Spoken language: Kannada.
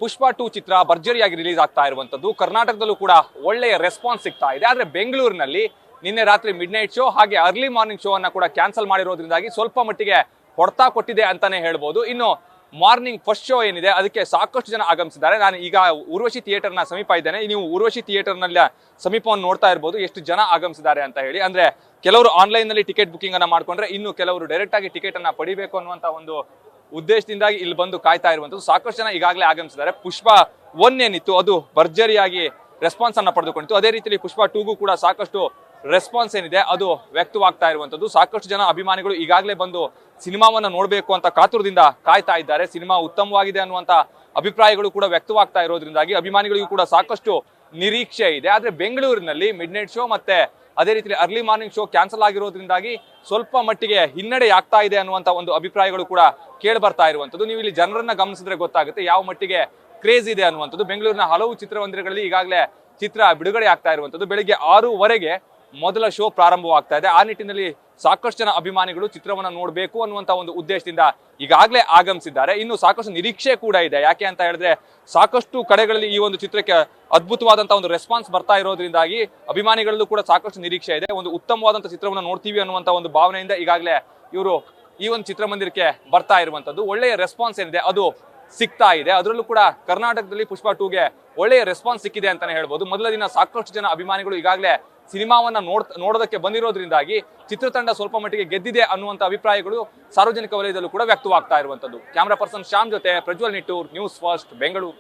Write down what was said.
ಪುಷ್ಪ 2 ಚಿತ್ರ ಭರ್ಜರಿಯಾಗಿ ರಿಲೀಸ್ ಆಗ್ತಾ ಇರುವಂತದ್ದು. ಕರ್ನಾಟಕದಲ್ಲೂ ಕೂಡ ಒಳ್ಳೆಯ ರೆಸ್ಪಾನ್ಸ್ ಸಿಗ್ತಾ ಇದೆ. ಆದ್ರೆ ಬೆಂಗಳೂರಿನಲ್ಲಿ ನಿನ್ನೆ ರಾತ್ರಿ ಮಿಡ್ ನೈಟ್ ಶೋ ಹಾಗೆ ಅರ್ಲಿ ಮಾರ್ನಿಂಗ್ ಶೋ ಅನ್ನ ಕೂಡ ಕ್ಯಾನ್ಸಲ್ ಮಾಡಿರೋದ್ರಿಂದಾಗಿ ಸ್ವಲ್ಪ ಮಟ್ಟಿಗೆ ಹೊಡೆತ ಕೊಟ್ಟಿದೆ ಅಂತಾನೆ ಹೇಳ್ಬೋದು. ಇನ್ನು ಮಾರ್ನಿಂಗ್ ಫಸ್ಟ್ ಶೋ ಏನಿದೆ ಅದಕ್ಕೆ ಸಾಕಷ್ಟು ಜನ ಆಗಮಿಸಿದ್ದಾರೆ. ನಾನು ಈಗ ಊರ್ವಶಿ ಥಿಯೇಟರ್ನ ಸಮೀಪ ಇದ್ದೇನೆ. ನೀವು ಊರ್ವಶಿ ಥಿಯೇಟರ್ನಲ್ಲಿ ಸಮೀಪವನ್ನು ನೋಡ್ತಾ ಇರ್ಬೋದು ಎಷ್ಟು ಜನ ಆಗಮಿಸಿದ್ದಾರೆ ಅಂತ ಹೇಳಿ. ಅಂದ್ರೆ ಕೆಲವರು ಆನ್ಲೈನ್ ನಲ್ಲಿ ಟಿಕೆಟ್ ಬುಕಿಂಗ್ ಅನ್ನ ಮಾಡ್ಕೊಂಡ್ರೆ, ಇನ್ನು ಕೆಲವರು ಡೈರೆಕ್ಟ್ ಆಗಿ ಟಿಕೆಟ್ ಅನ್ನ ಪಡಿಬೇಕು ಅನ್ನುವಂತ ಒಂದು ಉದ್ದೇಶದಿಂದಾಗಿ ಇಲ್ಲಿ ಬಂದು ಕಾಯ್ತಾ ಇರುವಂತದ್ದು. ಸಾಕಷ್ಟು ಜನ ಈಗಾಗಲೇ ಆಗಮಿಸಿದ್ದಾರೆ. ಪುಷ್ಪ 1 ಏನಿತ್ತು ಅದು ಭರ್ಜರಿಯಾಗಿ ರೆಸ್ಪಾನ್ಸ್ ಅನ್ನ ಪಡೆದುಕೊಂಡಿತ್ತು. ಅದೇ ರೀತಿಯಲ್ಲಿ ಪುಷ್ಪ 2ಗೂ ಕೂಡ ಸಾಕಷ್ಟು ರೆಸ್ಪಾನ್ಸ್ ಏನಿದೆ ಅದು ವ್ಯಕ್ತವಾಗ್ತಾ ಇರುವಂತದ್ದು. ಸಾಕಷ್ಟು ಜನ ಅಭಿಮಾನಿಗಳು ಈಗಾಗಲೇ ಬಂದು ಸಿನಿಮಾವನ್ನ ನೋಡ್ಬೇಕು ಅಂತ ಕಾತುರದಿಂದ ಕಾಯ್ತಾ ಇದ್ದಾರೆ. ಸಿನಿಮಾ ಉತ್ತಮವಾಗಿದೆ ಅನ್ನುವಂತ ಅಭಿಪ್ರಾಯಗಳು ಕೂಡ ವ್ಯಕ್ತವಾಗ್ತಾ ಇರೋದ್ರಿಂದಾಗಿ ಅಭಿಮಾನಿಗಳಿಗೂ ಕೂಡ ಸಾಕಷ್ಟು ನಿರೀಕ್ಷೆ ಇದೆ. ಆದ್ರೆ ಬೆಂಗಳೂರಿನಲ್ಲಿ ಮಿಡ್ ನೈಟ್ ಶೋ ಮತ್ತೆ ಅದೇ ರೀತಿ ಅರ್ಲಿ ಮಾರ್ನಿಂಗ್ ಶೋ ಕ್ಯಾನ್ಸಲ್ ಆಗಿರೋದ್ರಿಂದಾಗಿ ಸ್ವಲ್ಪ ಮಟ್ಟಿಗೆ ಹಿನ್ನಡೆ ಆಗ್ತಾ ಇದೆ ಅನ್ನುವಂತ ಒಂದು ಅಭಿಪ್ರಾಯಗಳು ಕೂಡ ಕೇಳಿ ಬರ್ತಾ ಇರುವಂತದ್ದು. ನೀವು ಇಲ್ಲಿ ಜನರನ್ನ ಗಮನಿಸಿದ್ರೆ ಗೊತ್ತಾಗುತ್ತೆ ಯಾವ ಮಟ್ಟಿಗೆ ಕ್ರೇಜ್ ಇದೆ ಅನ್ನುವಂಥದ್ದು. ಬೆಂಗಳೂರಿನ ಹಲವು ಚಿತ್ರಮಂದಿರಗಳಲ್ಲಿ ಈಗಾಗಲೇ ಚಿತ್ರ ಬಿಡುಗಡೆ ಆಗ್ತಾ ಇರುವಂತದ್ದು. ಬೆಳಿಗ್ಗೆ 6:00 ಮೊದಲ ಶೋ ಪ್ರಾರಂಭವಾಗ್ತಾ ಇದೆ. ಆ ನಿಟ್ಟಿನಲ್ಲಿ ಸಾಕಷ್ಟು ಜನ ಅಭಿಮಾನಿಗಳು ಚಿತ್ರವನ್ನ ನೋಡಬೇಕು ಅನ್ನುವಂತ ಒಂದು ಉದ್ದೇಶದಿಂದ ಈಗಾಗಲೇ ಆಗಮಿಸಿದ್ದಾರೆ. ಇನ್ನು ಸಾಕಷ್ಟು ನಿರೀಕ್ಷೆ ಕೂಡ ಇದೆ. ಯಾಕೆ ಅಂತ ಹೇಳಿದ್ರೆ ಸಾಕಷ್ಟು ಕಡೆಗಳಲ್ಲಿ ಈ ಒಂದು ಚಿತ್ರಕ್ಕೆ ಅದ್ಭುತವಾದಂತಹ ಒಂದು ರೆಸ್ಪಾನ್ಸ್ ಬರ್ತಾ ಇರೋದ್ರಿಂದಾಗಿ ಅಭಿಮಾನಿಗಳಲ್ಲೂ ಕೂಡ ಸಾಕಷ್ಟು ನಿರೀಕ್ಷೆ ಇದೆ. ಒಂದು ಉತ್ತಮವಾದಂತಹ ಚಿತ್ರವನ್ನ ನೋಡ್ತೀವಿ ಅನ್ನುವಂತ ಒಂದು ಭಾವನೆಯಿಂದ ಈಗಾಗಲೇ ಇವರು ಈ ಒಂದು ಚಿತ್ರಮಂದಿರಕ್ಕೆ ಬರ್ತಾ ಇರುವಂತದ್ದು. ಒಳ್ಳೆಯ ರೆಸ್ಪಾನ್ಸ್ ಏನಿದೆ ಅದು ಸಿಗ್ತಾ ಇದೆ. ಅದರಲ್ಲೂ ಕೂಡ ಕರ್ನಾಟಕದಲ್ಲಿ ಪುಷ್ಪ 2ಗೆ ಒಳ್ಳೆಯ ರೆಸ್ಪಾನ್ಸ್ ಸಿಕ್ಕಿದೆ ಅಂತಾನೆ ಹೇಳ್ಬೋದು. ಮೊದಲ ದಿನ ಸಾಕಷ್ಟು ಜನ ಅಭಿಮಾನಿಗಳು ಈಗಾಗಲೇ ಸಿನಿಮಾವನ್ನ ನೋಡೋದಕ್ಕೆ ಬಂದಿರೋದ್ರಿಂದಾಗಿ ಚಿತ್ರತಂಡ ಸ್ವಲ್ಪ ಮಟ್ಟಿಗೆ ಗೆದ್ದಿದೆ ಅನ್ನುವಂತ ಅಭಿಪ್ರಾಯಗಳು ಸಾರ್ವಜನಿಕ ವಲಯದಲ್ಲೂ ಕೂಡ ವ್ಯಕ್ತವಾಗ್ತಾ ಇರುವಂತದ್ದು. ಕ್ಯಾಮರಾ ಪರ್ಸನ್ ಶ್ಯಾಮ್ ಜೊತೆ ಪ್ರಜ್ವಲ್ ನಿಟ್ಟೂರ್, ನ್ಯೂಸ್ ಫಸ್ಟ್, ಬೆಂಗಳೂರು.